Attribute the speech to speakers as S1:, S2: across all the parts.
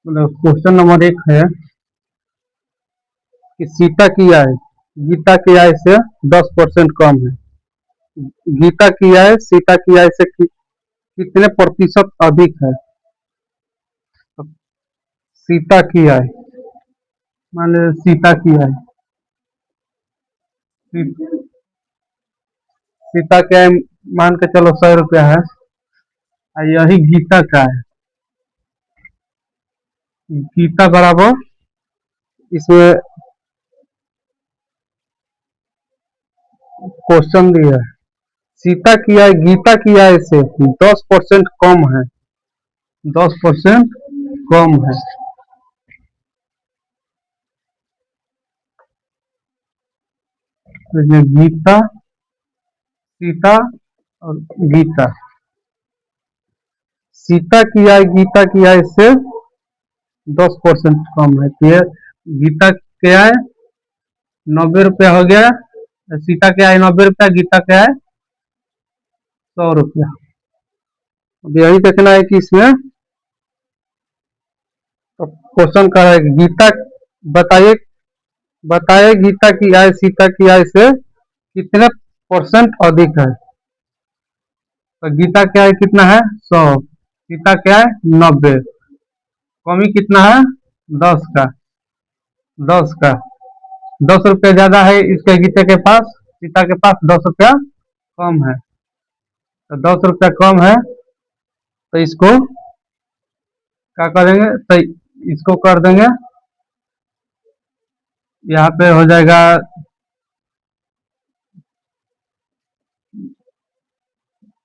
S1: मतलब question number 1 है कि सीता की आय गीता की आय से 10% कम है। गीता की आय सीता की आय से कितने प्रतिशत अधिक है? तो सीता की आय, मान लीजिए सीता की आय, सीता की आय मान के चलो 100 रुपया है और यही गीता का है। गीता बराबर इसमें क्वेश्चन दिया है, सीता की आय गीता की आय से 10% कम है, 10% कम है। तो ये गीता, सीता और गीता, सीता की आय गीता की आय से 10% कम है। तो ये गीता के आय 90 रुपया हो गया, सीता के आय 90 रुपया, गीता के आय 100 रुपया। अब यही देखना है कि इसमें तो क्वेश्चन का है गीता बताइए, बताइए गीता की आय सीता की आय से कितने परसेंट अधिक है। तो गीता की आय कितना है 100, सीता की आय 90, कमी कितना है 10 का, 10 का 10 रुपया ज्यादा है इसके गीता के पास, सीता के पास 10 रुपया कम है। तो 10 रुपया कम है तो इसको क्या करेंगे, तो इसको कर देंगे, यहाँ पे हो जाएगा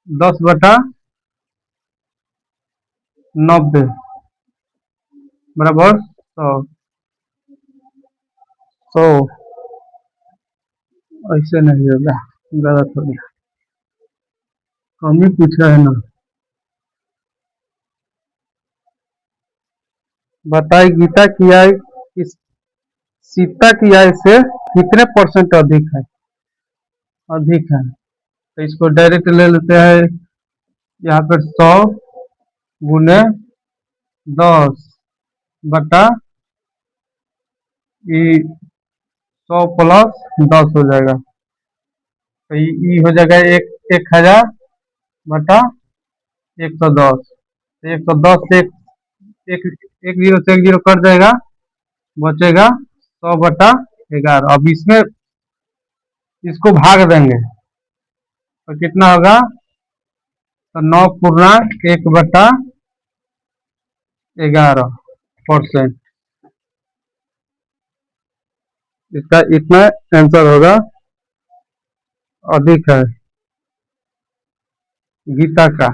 S1: 10/90 बराबर 100। 100 ऐसे नहीं होगा, गलत हो गया, कम ही पूछा है ना। बताइए गीता की आय इस सीता की आय से कितने परसेंट अधिक है, अधिक है। तो इसको डायरेक्ट ले लेते हैं, यहाँ पर 100 गुने 10 बटा 100 प्लस 10 हो जाएगा। तो ये हो जाएगा 1000 बटा 110। 110 से एक एक जीरो से एक जीरो कट जाएगा, बचेगा 100/11। अब इसमें इसको भाग देंगे तो कितना होगा, तो 9/1/11%। इसका इतना आंसर होगा, अधिक है गीता का,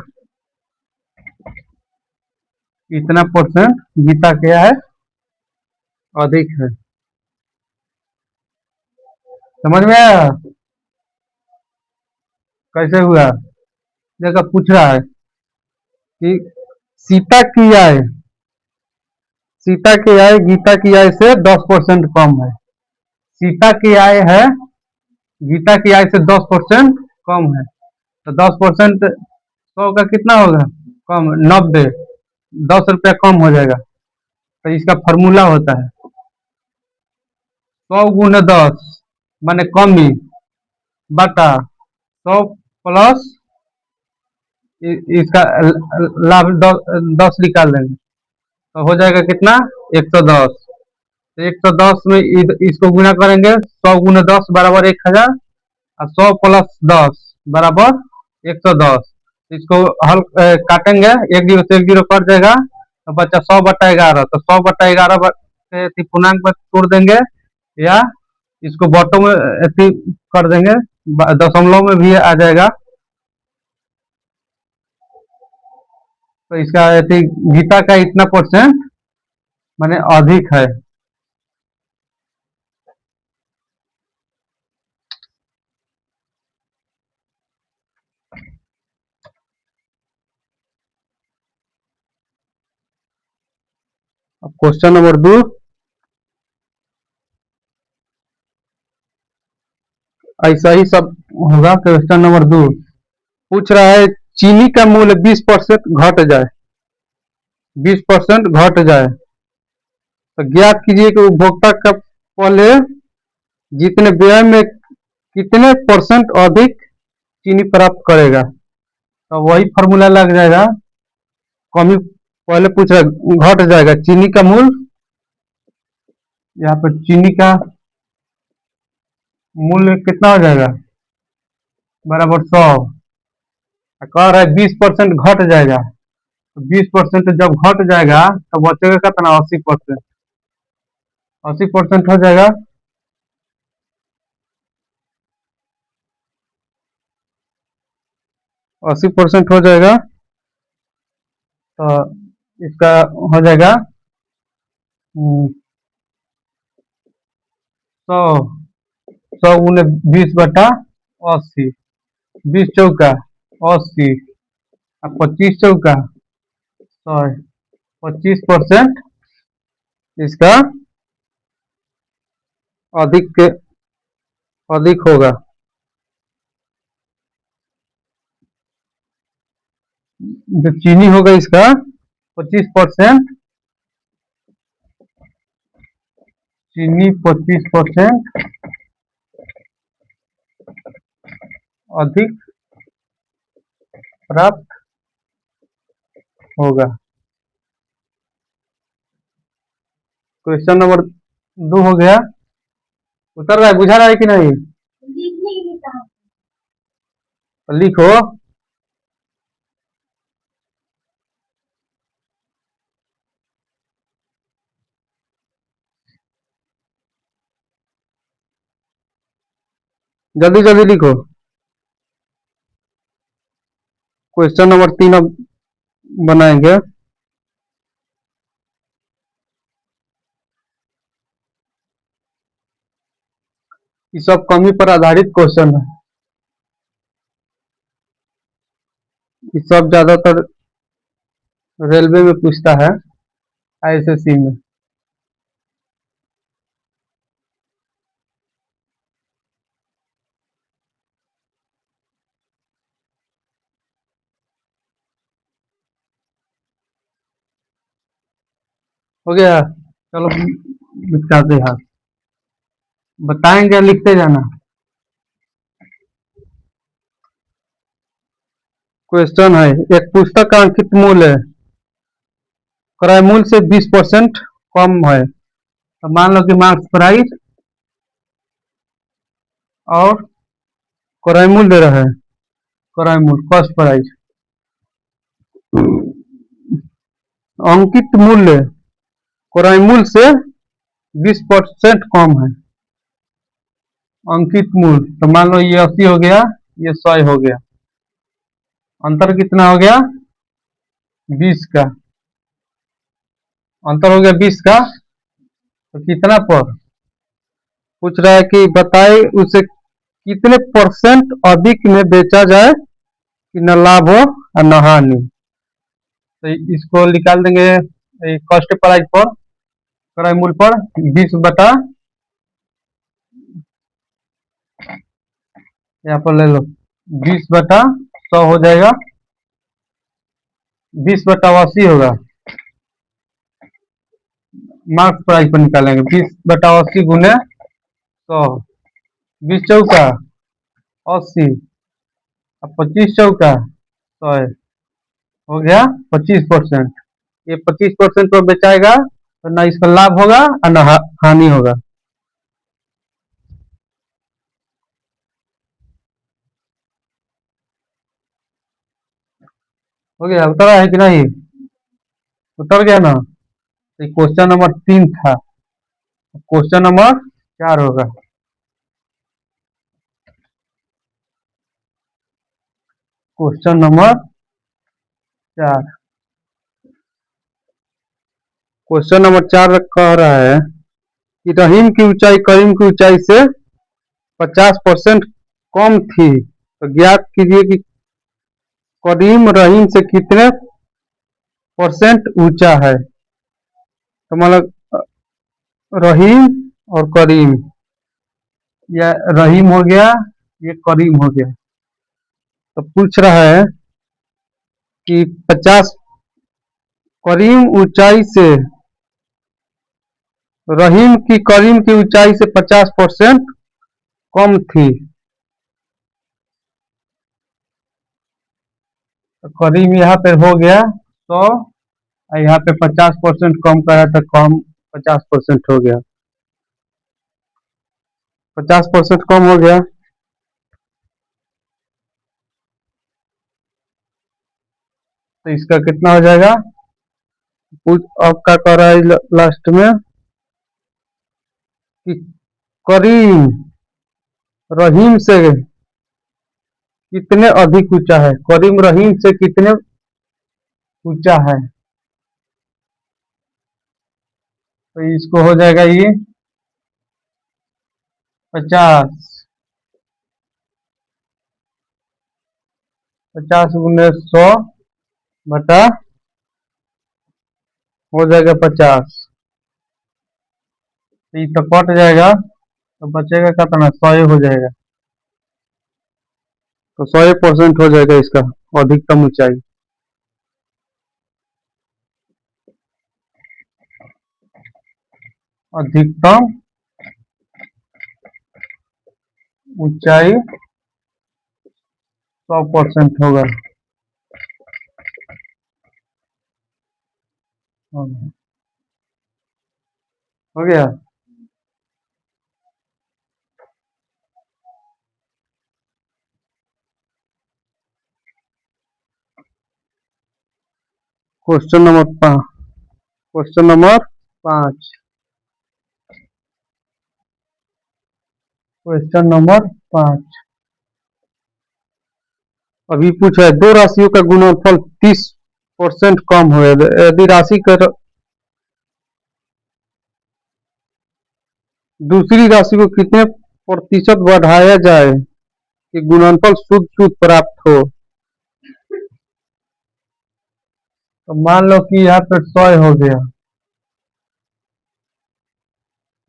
S1: इतना परसेंट गीता क्या है अधिक है। समझ में आया कैसे हुआ? जगह पूछ रहा है कि सीता की आय, सीता की आय गीता की आय से 10% कम है। सीता की आय है गीता की आय से 10% कम है। तो 10% 100 का कितना होगा कम, 90, 10 रुपया कम हो जाएगा। तो इसका फॉर्मूला होता है 100 गुने 10 माने कमी बटा 100 प्लस इसका लाभ 10 निकाल देंगे तो हो जाएगा कितना 110। तो 110 में इसको गुना करेंगे, 100 गुने 10 बराबर 1000 और 100 प्लस 10 बराबर 110। इसको हल काटेंगे, एक जीरो से एक जीरो कट जाएगा तो बच्चा 100/11। तो 100/11 पूर्णांक में तोड़ देंगे या इसको बटों में कर देंगे, दशमलव में भी आ जाएगा। तो इसका गीता का इतना परसेंट माने अधिक है। अब क्वेश्चन नंबर 2, ऐसा ही सब होगा। क्वेश्चन नंबर 2 पूछ रहा है चीनी का मूल्य 20% घट जाए, 20% घट जाए तो ज्ञात कीजिए कि उपभोक्ता का पहले जितने व्यय में कितने परसेंट अधिक चीनी प्राप्त करेगा। तो वही फॉर्मूला लग जाएगा। कमी पहले पूछ रहा, घट जाएगा चीनी का मूल्य, यहाँ पर चीनी का मूल्य कितना हो जाएगा, बराबर 100। कह रहा है 20% घट जाएगा, तो 20% जब घट जाएगा तो बचेगा कितना, 80%। 80% हो जाएगा, 80% हो जाएगा तो इसका हो जाएगा 100। 100 × 20/80, 20 × 4 = 80, अब 25 × 4 = 100। 25% इसका अधिक अधिक होगा। जो चीनी होगा इसका 25%, चीनी 25% अधिक प्राप्त होगा। क्वेश्चन नंबर 2 हो गया। उतर रहा है, बुझा रहा है कि नहीं, लिखो। जल्दी जल्दी लिखो। क्वेश्चन नंबर 3 अब बनाएंगे। ये सब कमी पर आधारित क्वेश्चन है। ये सब ज्यादातर रेलवे में पूछता है, आईएसएससी में। हो गया, चलो मिटाते हैं। बताएंगे, लिखते जाना। क्वेश्चन है, एक पुस्तक का अंकित मूल्य क्रय मूल्य से 20% कम है, तो मान लो कि मार्क्स प्राइस और क्रय मूल्य दे रहा है, क्रय मूल्य कॉस्ट प्राइस। अंकित मूल्य क्रय मूल्य से 20% कम है। अंकित मूल्य, तो मान लो ये 80 हो गया, ये 100 हो गया, अंतर कितना हो गया, 20 का। अंतर हो गया 20 का, तो कितना पर पूछ रहा है कि बताए उसे कितने परसेंट अधिक में बेचा जाए कि न लाभ हो और न हानि। तो इसको निकाल देंगे कॉस्ट प्राइस पर, क्रय मूल्य पर 20 बटा, यहाँ पर ले लो 20/100 हो जाएगा, 20/80 होगा। मार्क्स प्राइस पर निकालेंगे 20/80 गुने 100, 20 चौका 80, अब 25 चौका 100 हो गया 25%। ये 25% पर बेचाएगा तो ना इसका लाभ होगा और ना हानि होगा। हो गया, उतरा है कि नहीं, उतर गया ना। तो क्वेश्चन नंबर 3 था, क्वेश्चन नंबर 4 होगा। क्वेश्चन नंबर 4, क्वेश्चन नंबर 4 कह रहा है कि रहीम की ऊंचाई करीम की ऊंचाई से 50% कम थी, तो ज्ञात कीजिए कि करीम रहीम से कितने परसेंट ऊंचा है। तो मतलब रहीम और करीम, या रहीम हो गया, ये करीम हो गया। तो पूछ रहा है कि 50 करीम ऊंचाई से रहीम की करीम की ऊंचाई से 50% कम थी। तो करीम यहाँ पे हो गया 100, और यहाँ पे 50% कम करा था, कम 50% हो गया, 50% कम हो गया। तो इसका कितना हो जाएगा? पूछ अब क्या कर रहा है लास्ट में कि करीम रहीम से कितने अधिक ऊंचा है, करीम रहीम से कितने ऊंचा है। तो इसको हो जाएगा ये 50, 50 × 100 बटा हो जाएगा 50। तो ये तो कट जाएगा, तो बचेगा कितना? 100 हो जाएगा। तो 100% हो जाएगा इसका अधिकतम ऊंचाई। अधिकतम ऊंचाई 100% होगा। हो गया। Question number 5, question number 5, question number 5 अभी पूछा है, दो राशियों का गुणनफल 30% कम हो, यदि राशि का दूसरी राशि को कितने प्रतिशत बढ़ाया जाए कि गुणनफल शुद्ध शुद्ध प्राप्त हो। तो मान लो कि यहाँ पे 100 हो गया,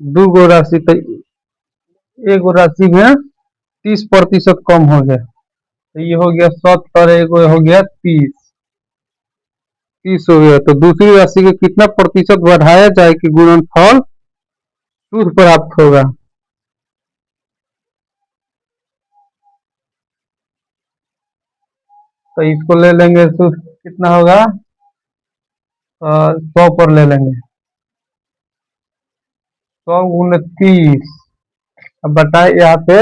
S1: दो गो राशि, तो एक गो राशि में 30% कम हो गया, तो ये हो गया 70, एगो हो गया 30, 30 हो गया। तो दूसरी राशि को कितना प्रतिशत बढ़ाया जाए कि गुणनफल शुद्ध प्राप्त होगा। तो इसको ले लेंगे, शुद्ध कितना होगा? 100 पर ले लेंगे, 100 × 30, अब बताए यहाँ पे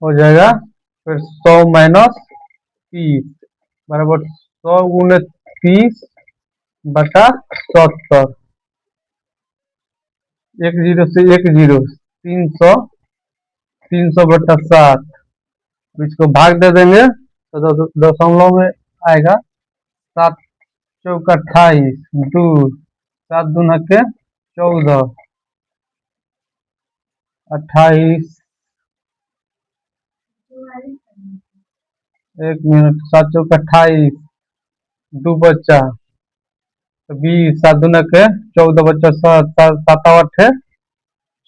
S1: हो जाएगा फिर 100 - 30 बराबर 100 × 30 बटा 70, एक जीरो से एक जीरो, 300, 300/7, इसको भाग दे देंगे तो दशमलव में आएगा। 7×4 = 28, 2, 7×2 = 14, 28, 1 मिनट, 7×4 = 28, 2 बच्चा, तो 20, 7×2 = 14 बच्चा, 7, 7, 8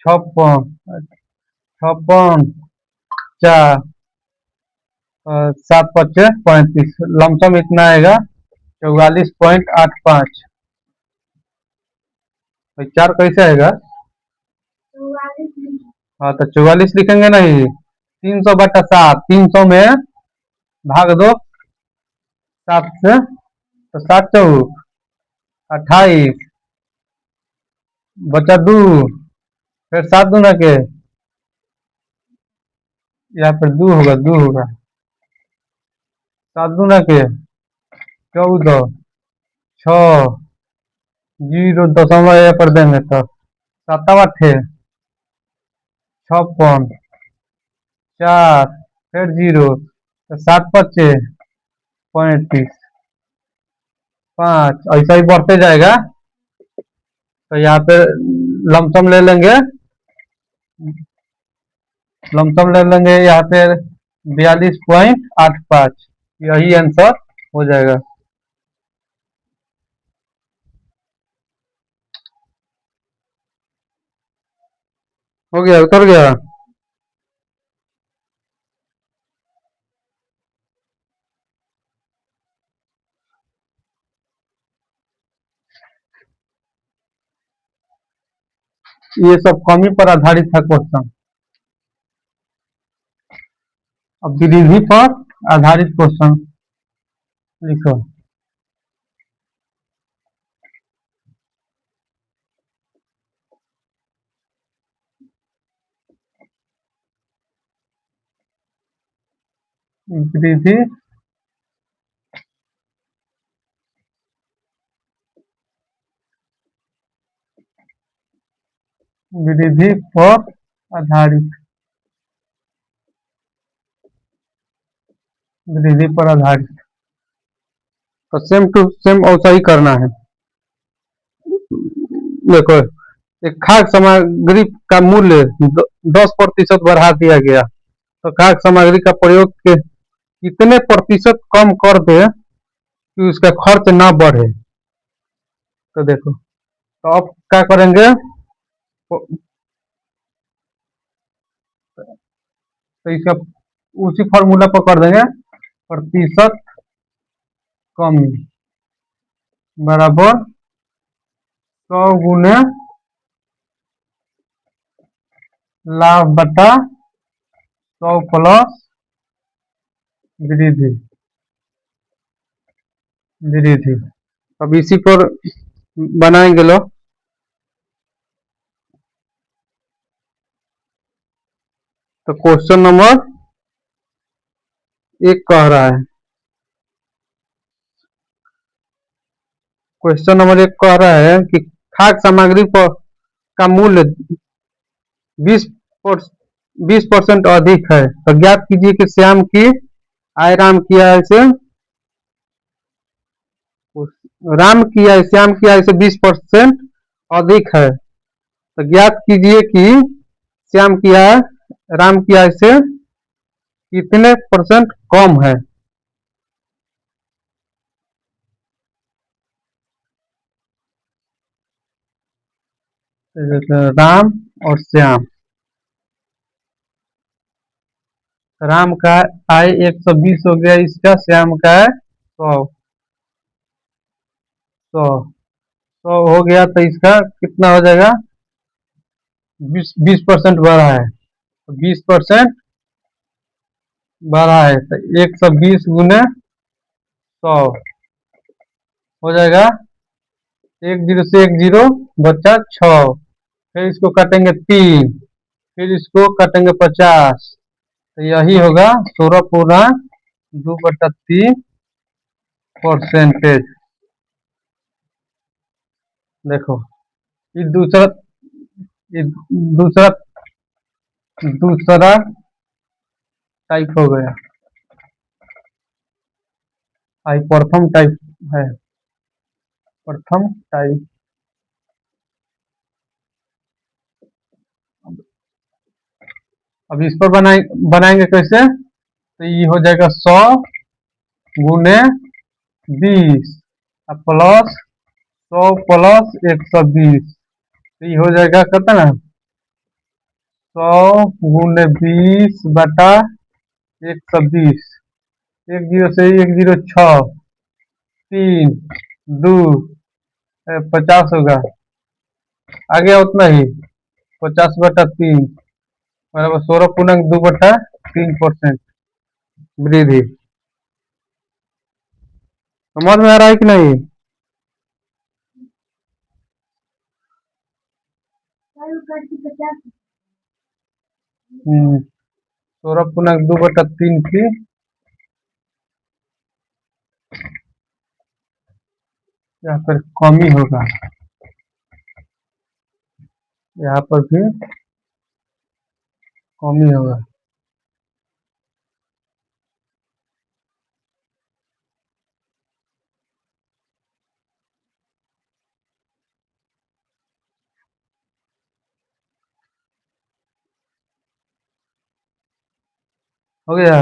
S1: 56, 56, 4, 7×5 = 35, लमसम इतना आएगा 44.85। भाई 4 कैसे आएगा? हाँ तो 44 लिखेंगे नहीं, 300/7, 300 में भाग दो 7 से, तो 7×4 = 28, बचा 2, फिर 7 × 2 यहाँ पर 2 होगा, 2 होगा, 7×2 = 14, 6, 0 दशमलव यहाँ पर देंगे तो 7, 8, 56, 4, फिर 0, तो 7×5 = 35, 5, ऐसा ही बढ़ते जाएगा। तो यहाँ पे लमसम ले लेंगे, लमसम ले लेंगे यहाँ पे 42.85, यही आंसर हो जाएगा। हो गया, उतर गया। ये सब कमी पर आधारित है क्वेश्चन। अब विधि पर आधारित क्वेश्चन लिखो। विधि विधि पर आधारित विधि पर आधारित तो सेम टू सेम ऐसा ही करना है। देखो, एक खाद्य सामग्री का मूल्य 10% बढ़ा दिया गया, तो खाद्य सामग्री का प्रयोग के कितने प्रतिशत कम कर दे कि उसका खर्च ना बढ़े। तो देखो, तो अब क्या करेंगे, तो इसका उसी फॉर्मूला पर कर देंगे, प्रतिशत कमी बराबर 100 गुने लाभ बटा 100 प्लस वृद्धि वृद्धि। अब इसी पर बनाएंगे लो। तो क्वेश्चन नंबर 1 कह रहा है, क्वेश्चन नंबर 1 कह रहा है कि खाद्य सामग्री पर का मूल्य 20% अधिक है, तो ज्ञात कीजिए कि श्याम की आय राम की आय से श्याम की आय से 20% अधिक है, तो ज्ञात कीजिए कि श्याम की आय राम की आय से कितने परसेंट कम है। राम और श्याम, राम का आय 120 हो गया, इसका श्याम का है 100 100 100 हो गया, तो इसका कितना हो जाएगा, 20% बढ़ा है, तो 20% बढ़ा है, तो 120 गुने 100 हो जाएगा, 10 से 10 बचा 6, फिर इसको काटेंगे 3, फिर इसको काटेंगे 50, तो यही होगा 16.2/3 परसेंटेज। देखो, ये दूसरा ये दूसरा दूसरा टाइप हो गया, आई प्रथम टाइप है, प्रथम टाइप। अब इस पर बनाएंगे कैसे, तो ये हो जाएगा 100 गुने 20 प्लस 100 प्लस 120, तो ये हो जाएगा कितना, 100 गुने 20 बटा 120, 10 से 106, 3 2 50 होगा, आ गया उतना ही, 50/3 बराबर 16.2/3% वृद्धि। समझ में आ रहा है कि नहीं। हम्म 16.2/3 की यहाँ पर कमी होगा, यहाँ पर भी कमी होगा। हो गया।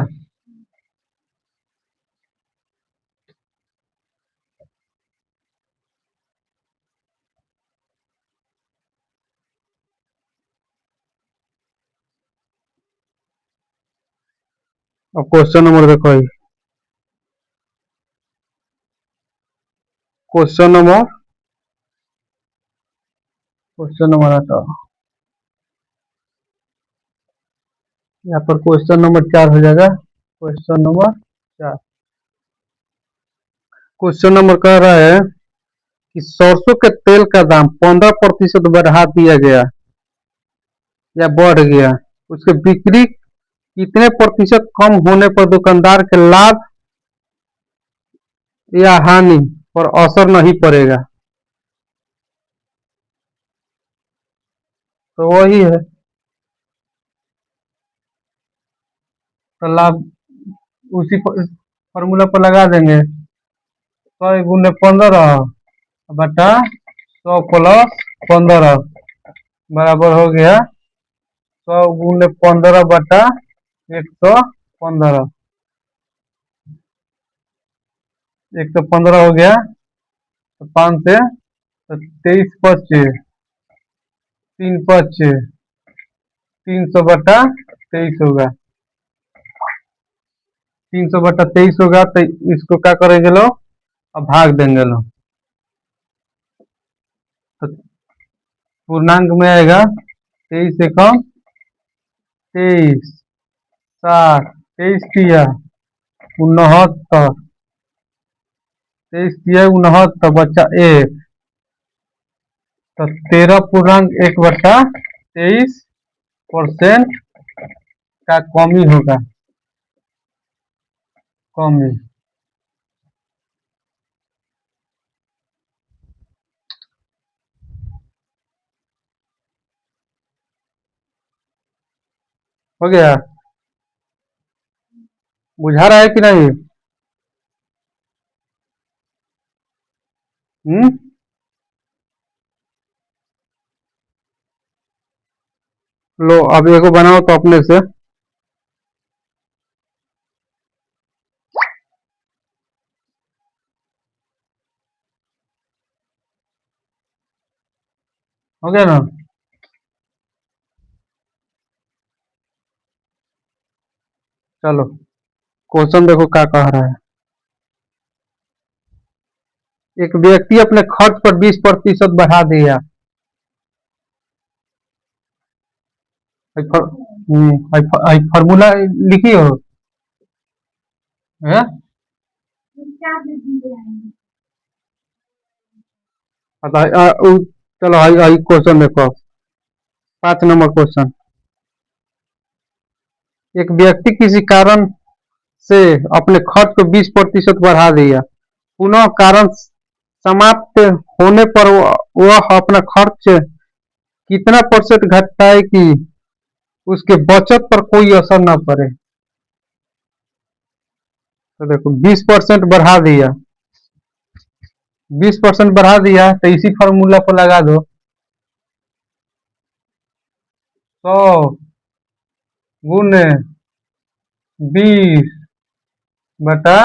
S1: अब क्वेश्चन नंबर देखो, क्वेश्चन नंबर हटाओ। यहाँ पर क्वेश्चन नंबर 4 हो जाएगा। Question number 4। क्वेश्चन नंबर कह रहा है कि सरसों के तेल का दाम 15% बढ़ा दिया गया या बढ़ गया, उसके बिक्री कितने प्रतिशत कम होने पर दुकानदार के लाभ या हानि पर असर नहीं पड़ेगा। तो वही है, तो लाभ उसी फॉर्मूला पर लगा देंगे। 100 × 15 बटा 100 + 15 बराबर हो गया 100 × 15 बटा 115। 115 हो गया तो 5 से तो 23 बचे, 3 बचे, 300 बटा 23 होगा। 300 बटा 23 होगा तो इसको क्या करेंगे लोग, अब भाग देंगे लोग, तो पूर्णांक में आएगा 23 से कम 23, 60, 23 तिया 69, 23 तिया 69 बचा 1, तो 13.1/23% का कमी होगा, कमी। हो गया, बुझा रहा है कि नहीं? हम्म, लो अब एगो बनाओ तो अपने से। हो गया ना? चलो क्वेश्चन देखो क्या कह रहा है। एक व्यक्ति अपने खर्च पर 20% बढ़ा दिया। फॉर्मूला लिखी हो है? चलो क्वेश्चन देखो, 5 नंबर क्वेश्चन। एक व्यक्ति किसी कारण से अपने खर्च को 20% बढ़ा दिया, पुनः कारण समाप्त होने पर वह अपना खर्च कितना % घटाए कि उसके बचत पर कोई असर न पड़े। तो देखो 20% बढ़ा दिया, 20% बढ़ा दिया तो इसी फॉर्मूला पर लगा दो, 100 × 20 बटा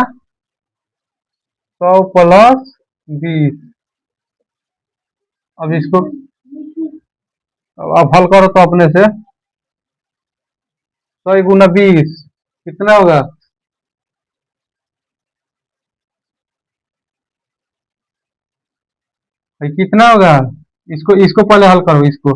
S1: 100 + 20। अब इसको अब हल करो तो अपने से। 100 × 20 कितना होगा? भाई कितना होगा? इसको इसको पहले हल करो इसको।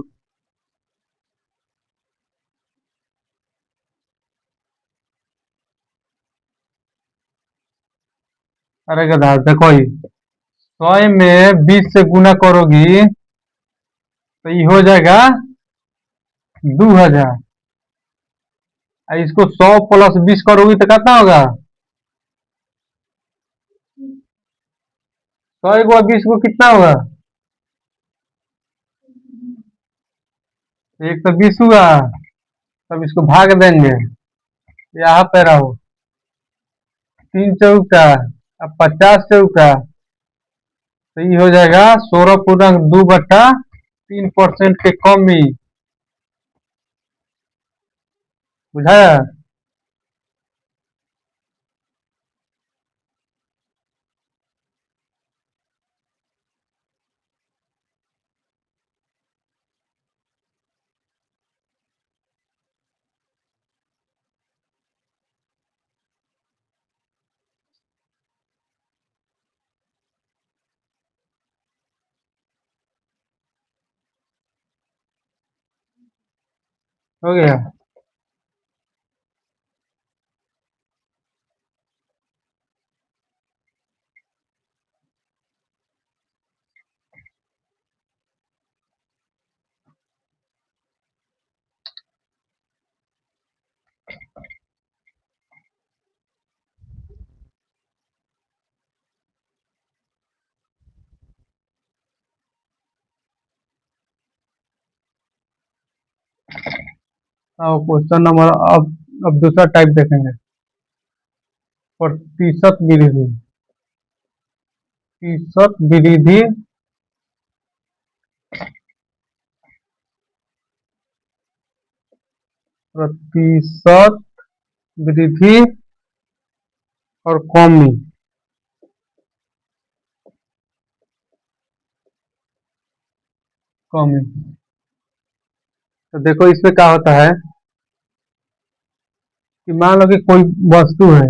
S1: अरे गधा देखो ही, 100 में 20 से गुना करोगी तो ये हो जाएगा 2000। इसको 100 + 20 करोगी तो कितना होगा? 100 × 20 कितना होगा? 120 हुआ। तब इसको भाग देंगे, यहाँ पे रहो, 3 चौका अब 50 चौका, तो ये हो जाएगा 16.2/3% के कमी। बुझाया? हो गया। अब क्वेश्चन नंबर, अब दूसरा टाइप देखेंगे। प्रतिशत विधि। प्रतिशत विधि। प्रतिशत वृद्धि और कमी। कमी। तो देखो इसमें क्या होता है कि मान लो कि कोई वस्तु है,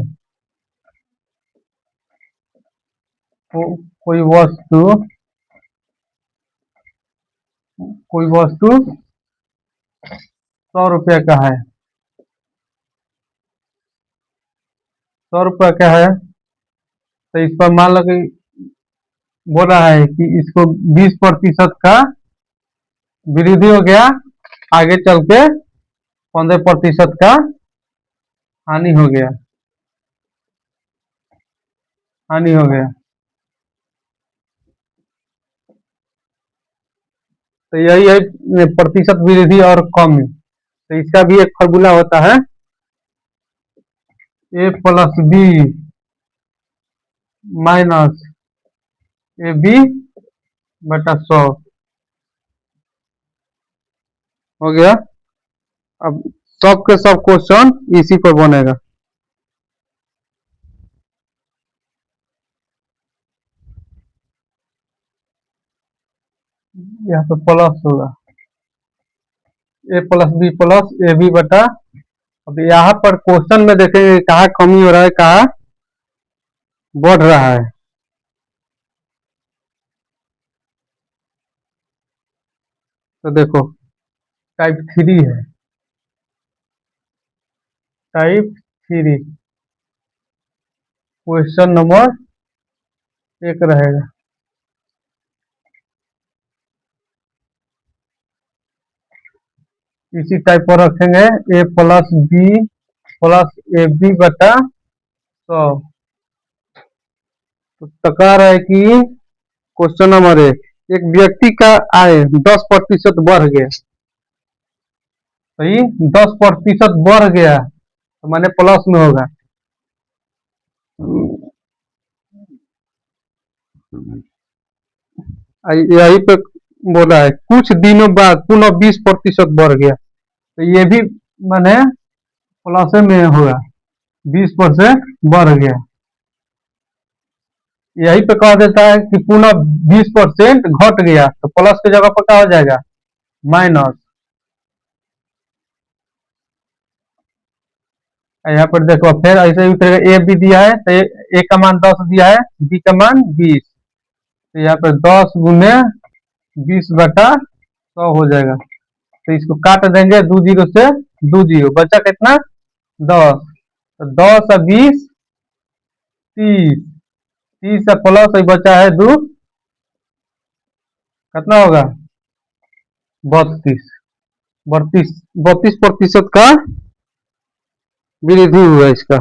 S1: कोई वस्तु, कोई वस्तु 100 रुपये का है। 100 रुपये का है, तो इस पर मान लो कि बोल रहा है कि इसको 20% का वृद्धि हो गया, आगे चल के 15% का हानि हो गया। हानि हो गया। तो यही है प्रतिशत वृद्धि और कमी। तो इसका भी एक फॉर्मूला होता है, A+B माइनस AB/100 हो गया। अब सब के सब क्वेश्चन इसी पर बनेगा। यहाँ पे प्लस होगा, A+B+AB। अब यहाँ पर क्वेश्चन में देखेंगे कहाँ कमी हो रहा है, कहाँ बढ़ रहा है। तो देखो टाइप 3 है। टाइप 3 क्वेश्चन नंबर 1 रहेगा। इसी टाइप पर रखेंगे A+B+AB/100। तो कह रहा है कि क्वेश्चन नंबर 1, एक व्यक्ति का आय 10% बढ़ गया। सही, 10% बढ़ गया तो माने प्लस में होगा। यही पे बोला है कुछ दिनों बाद पुनः 20% बढ़ गया, तो ये भी माने प्लस में होगा, 20% बढ़ गया। यही पे कह देता है कि पुनः 20% घट गया, तो प्लस की जगह पर क्या हो जाएगा, माइनस। यहाँ पर देखो फिर ऐसे ही उतरेगा। ए भी दिया है तो ए का मान 10 दिया है, बी का मान 20, तो यहाँ पर 10×20/100 हो जाएगा। तो इसको काट देंगे, 2 जीरो से 2 जीरो बचा कितना, 10। तो 10 और 20 30, 30 से प्लस बचा है 2, कितना होगा 32। 32% का वृद्धि हुआ इसका।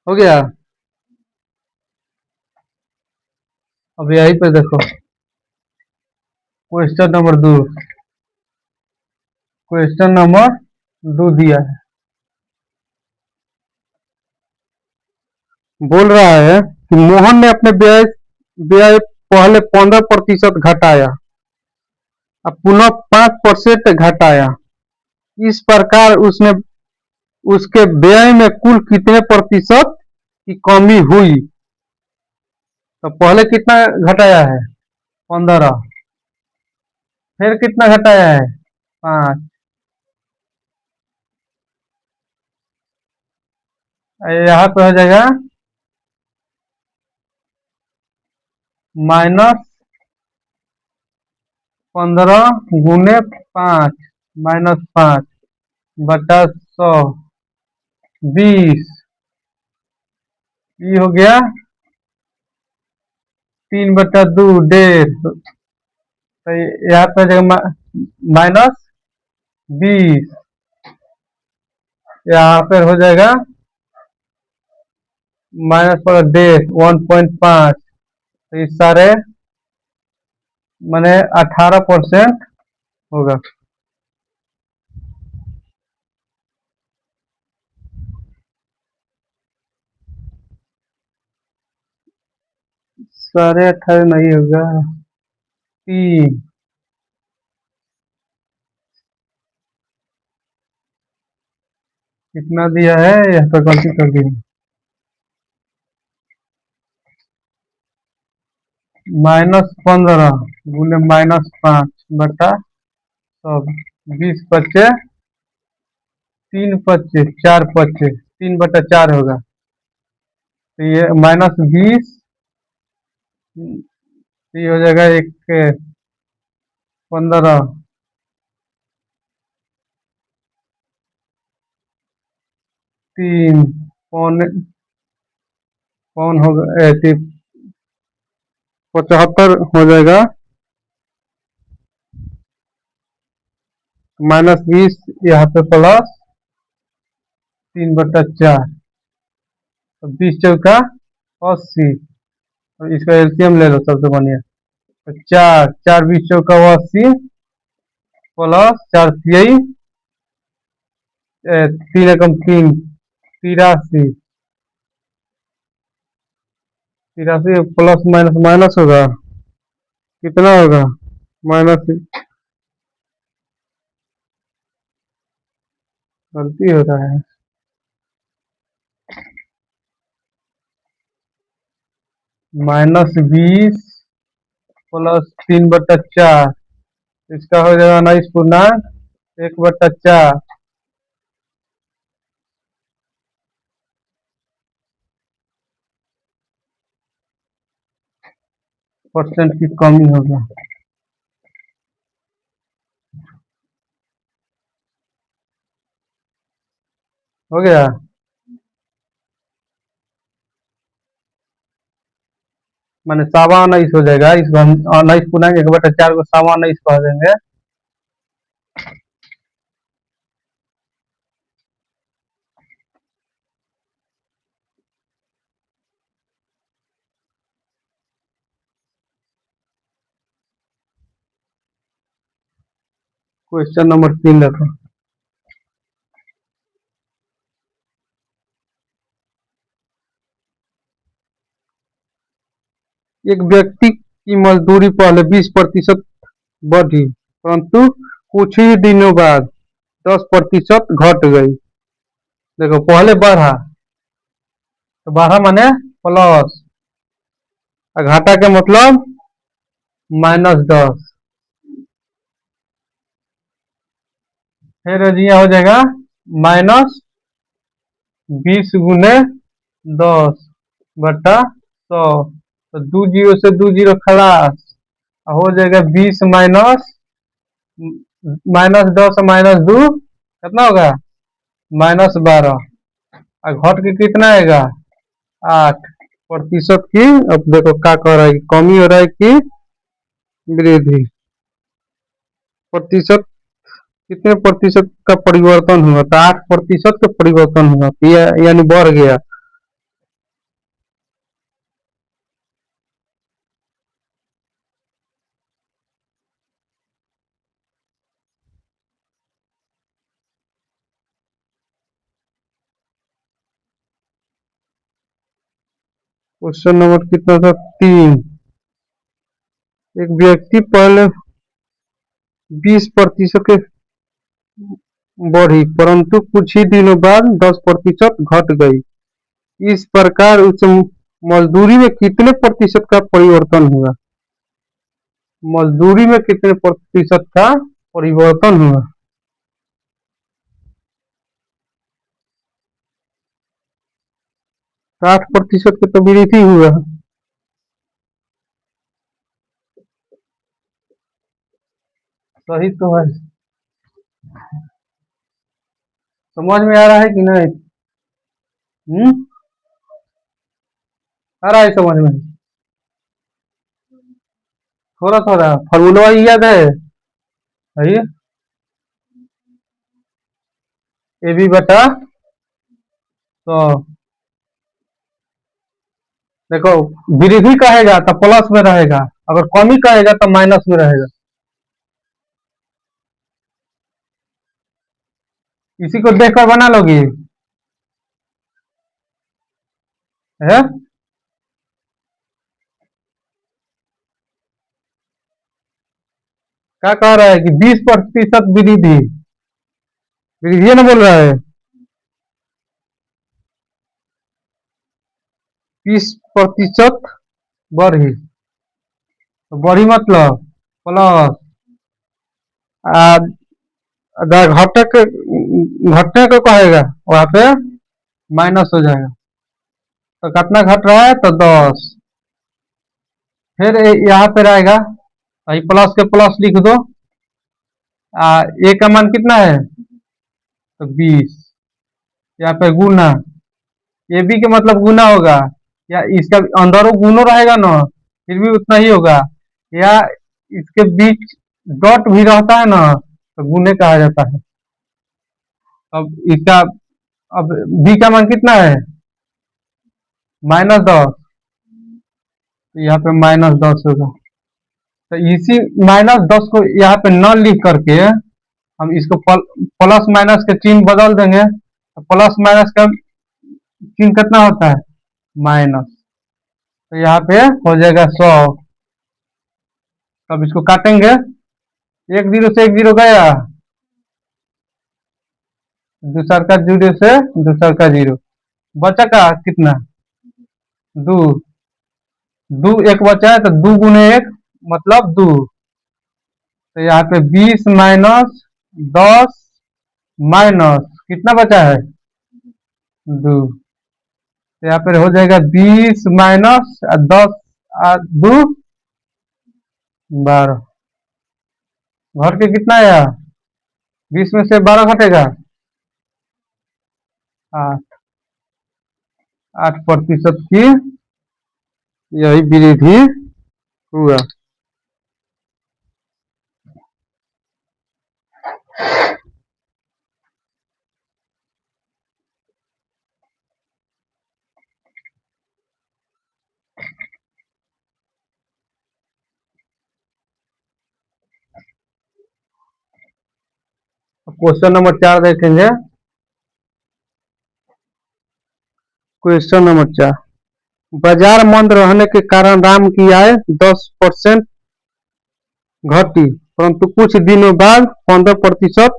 S1: हो गया। अब यहीं पे देखो क्वेश्चन नंबर 2। क्वेश्चन नंबर 2 दिया है, बोल रहा है कि मोहन ने अपने व्यय व्यय पहले 15% घटाया, अब पुनः 5% घटाया। इस प्रकार उसने उसके व्यय में कुल कितने प्रतिशत की कमी हुई। तो पहले कितना घटाया है, 15, फिर कितना घटाया है, 5। यहाँ पे हो जाएगा -15 × 5 -5/100 20। ये हो गया 3/2 1.5। तो यहाँ पे जाएगा -20। यहाँ पे हो जाएगा माइनस पर डेट 1.5, तो ये सारे मैंने 18% होगा। साढ़े 18 नहीं होगा, 3। कितना दिया है, यह तो गलती कर दी। -15 गुने -5 बटा 100। 20 बचे, 3 बचे, 4 बचे, 3/4 होगा। तो ये -20, ये हो जाएगा 15, 3 पौने पौन होगा, 75 हो जाएगा। -20 यहाँ पे प्लस 3/4, तो 20 × 4 = 80। और इसका एलसीएम ले लो सबसे बढ़िया। तो 4 4 20 × 4 = 80, प्लस 4 × 3 × 3 = 83। 83 प्लस माइनस माइनस होगा, कितना होगा? माइनस, गलती हो रहा है। -20 प्लस 3/4, इसका हो जाएगा 19 पूर्णांक 1/4। परसेंट की कमी होगा। हो गया। माने 19.25 हो जाएगा, इसको हम 19 पूर्णांक 1/4 को 19.25 कह देंगे। क्वेश्चन नंबर 3 देखो। एक व्यक्ति की मजदूरी पहले 20% बढ़ी, परंतु कुछ ही दिनों बाद 10% घट गई। देखो पहले बढ़ा, तो बढ़ा माने प्लस, और घाटा के मतलब -10। फिर यहाँ हो जाएगा -20 × 10 बटा 100। तो 2 जीरो से 2 जीरो खलास, हो जाएगा 20 माइनस -10 - 2 कितना होगा? -12। और घट के कितना आएगा? 8% की। अब देखो क्या कर रहा है, कमी हो रहा है कि वृद्धि? प्रतिशत, कितने प्रतिशत का परिवर्तन हुआ? तो 8% का परिवर्तन हुआ, तो यानी बढ़ गया। क्वेश्चन नंबर कितना था? 3। एक व्यक्ति पहले 20% के बढ़ी, परंतु कुछ ही दिनों बाद 10% घट गई। इस प्रकार उस मजदूरी में कितने प्रतिशत का परिवर्तन हुआ? मजदूरी में कितने प्रतिशत का परिवर्तन हुआ? 60% की तो वृद्धि हुआ। सही तो है। समझ में आ रहा है कि नहीं? हम्म, आ रहा है समझ में? थोड़ा थोड़ा फॉर्मूला याद है? AB बटा 100 देखो, वृद्धि कहेगा तो प्लस में रहेगा, अगर कमी कहेगा तो माइनस में रहेगा। इसी को देखकर बना लोगी है। क्या कह रहा है कि 20% वृद्धि, वृद्धि ना बोल रहा है। 20% बढ़ी, तो बढ़ी मतलब प्लस, आ अगर घटने को कहेगा वहां पे माइनस हो जाएगा। तो कितना घट रहा है, तो 10। फिर यहाँ पे रहेगा, प्लस के प्लस लिख दो। ए का मान कितना है, तो 20। यहाँ पे गुना, ए बी का मतलब गुना होगा, या इसका अंदरों गुनो रहेगा ना, फिर भी उतना ही होगा, या इसके बीच डॉट भी रहता है ना, तो गुने कहा जाता है। अब इसका, अब बी का मान कितना है, -10, तो यहाँ पे -10 होगा। तो इसी -10 को यहाँ पे न लिख करके हम इसको प्लस माइनस के चिन्ह बदल देंगे, तो प्लस माइनस का चिन्ह कितना होता है, माइनस। तो यहाँ पे हो जाएगा 100। तब इसको काटेंगे, एक जीरो से एक जीरो गया, दूसर का जीरो से दूसर का जीरो, बचा का कितना, दो। दो एक बचा है, तो 2 गुने 1 मतलब 2। तो यहाँ पे 20 माइनस 10 माइनस कितना बचा है, 2। तो यहाँ पे हो जाएगा 20 माइनस 10 2 12। घर के कितना आया, 20 में से 12 घटेगा, 8। 8% की यही वृद्धि हुआ। क्वेश्चन नंबर 4 देखेंगे। क्वेश्चन नंबर 4, बाजार मंद रहने के कारण राम की आय 10% घटी, परंतु कुछ दिनों बाद 15%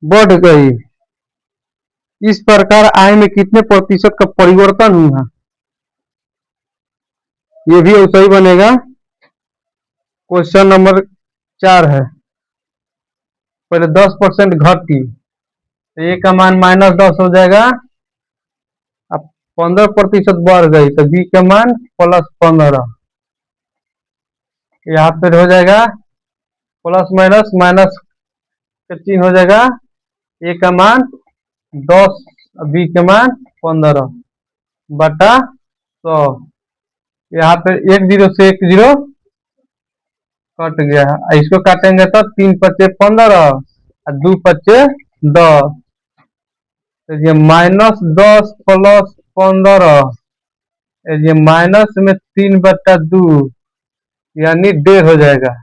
S1: बढ़ गई। इस प्रकार आय में कितने प्रतिशत का परिवर्तन हुआ। ये भी ऐसा ही बनेगा। क्वेश्चन नंबर 4 है, पहले 10% घटी, तो ए का मान -10 हो जाएगा। अब 15% बढ़ गई, तो बी का मान +15। यहाँ पे हो जाएगा प्लस माइनस माइनस का चिन्ह हो जाएगा, ए का मान 10, बी का मान 15 बटा 100। यहाँ पे एक जीरो से एक जीरो कट गया, इसको काटेंगे तो 3×5 = 15 और 2×5 = 10। तो ये -10 + 15, ये माइनस में 3/2 यानी 1.5 हो जाएगा।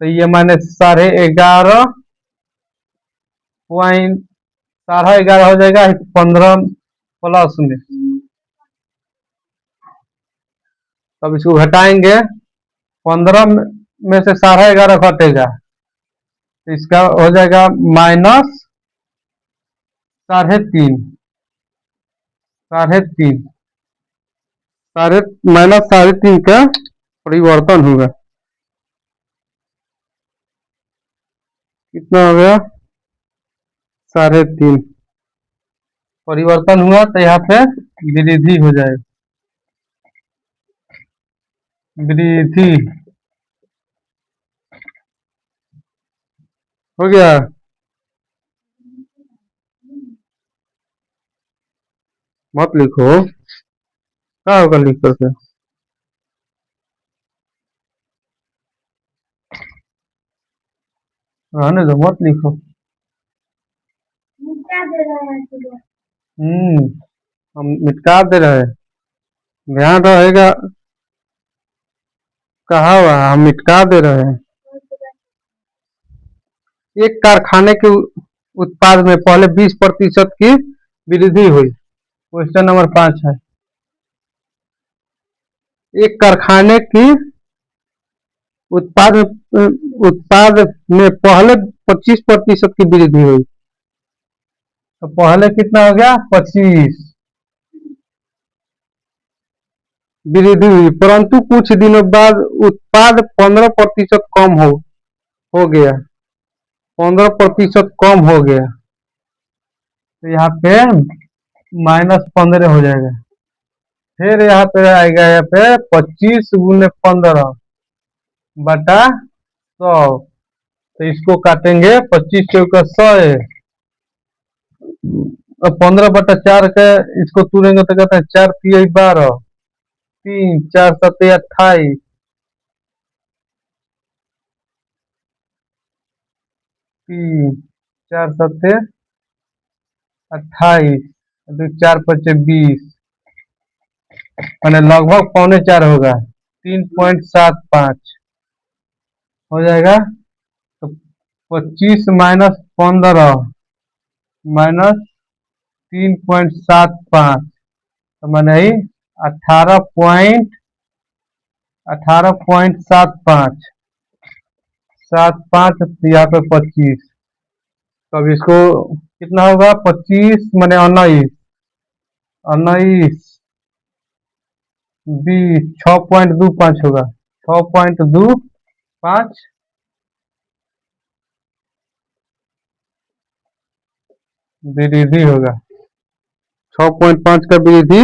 S1: तो ये माने 11.5 हो जाएगा 15 प्लस में। तब इसको घटाएंगे, 15 में से 11.5 घटेगा, तो इसका हो जाएगा -3.5। 3.5, -3.5 का परिवर्तन होगा। कितना हो गया, 3.5 परिवर्तन हुआ, तो यहाँ पे वृद्धि हो जाएगी, वृद्धि हो गया। मत लिखो, क्या होगा लिख करके, रहने दो, मत लिखो। हम मिटा दे रहे हैं। ध्यान रहेगा। कहा हुआ है, हम मिटा दे रहे हैं। एक कारखाने के उत्पाद में पहले 20% की वृद्धि हुई। क्वेश्चन नंबर 5 है। एक कारखाने की उत्पाद में पहले 25% की वृद्धि हुई। तो पहले कितना हो गया? 25 वृद्धि हुई, परंतु कुछ दिनों बाद उत्पाद 15% हो गया। 15% कम हो गया, तो यहाँ पे -15 हो जाएगा। फिर यहाँ पे आएगा, यहाँ पे 25 × 15 बटा 100। तो इसको काटेंगे, 25 चौका 100 है। अब 15/4 के इसको तोड़ेंगे तो कहते हैं 4 तिया 12, 3 4 7 28, 3 4 7 28, 4 5 20, मैंने लगभग 3.25 होगा। 3.75 हो जाएगा। तो 25 - 15 माइनस 3.75, तो मैंने ही 18.75 75, यहाँ पे 25। तो अब इसको कितना होगा? 25 मैंने 19, 19 20, 6.25 होगा। 6.25 वृद्धि होगा। 6.5 का वृद्धि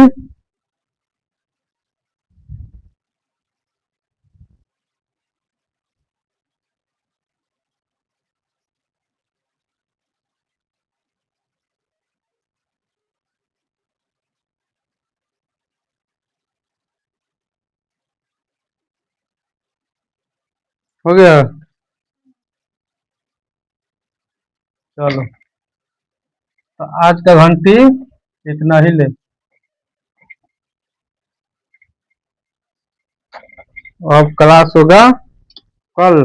S1: हो गया। चलो, तो आज का घंटी इतना ही ले। अब क्लास होगा कल।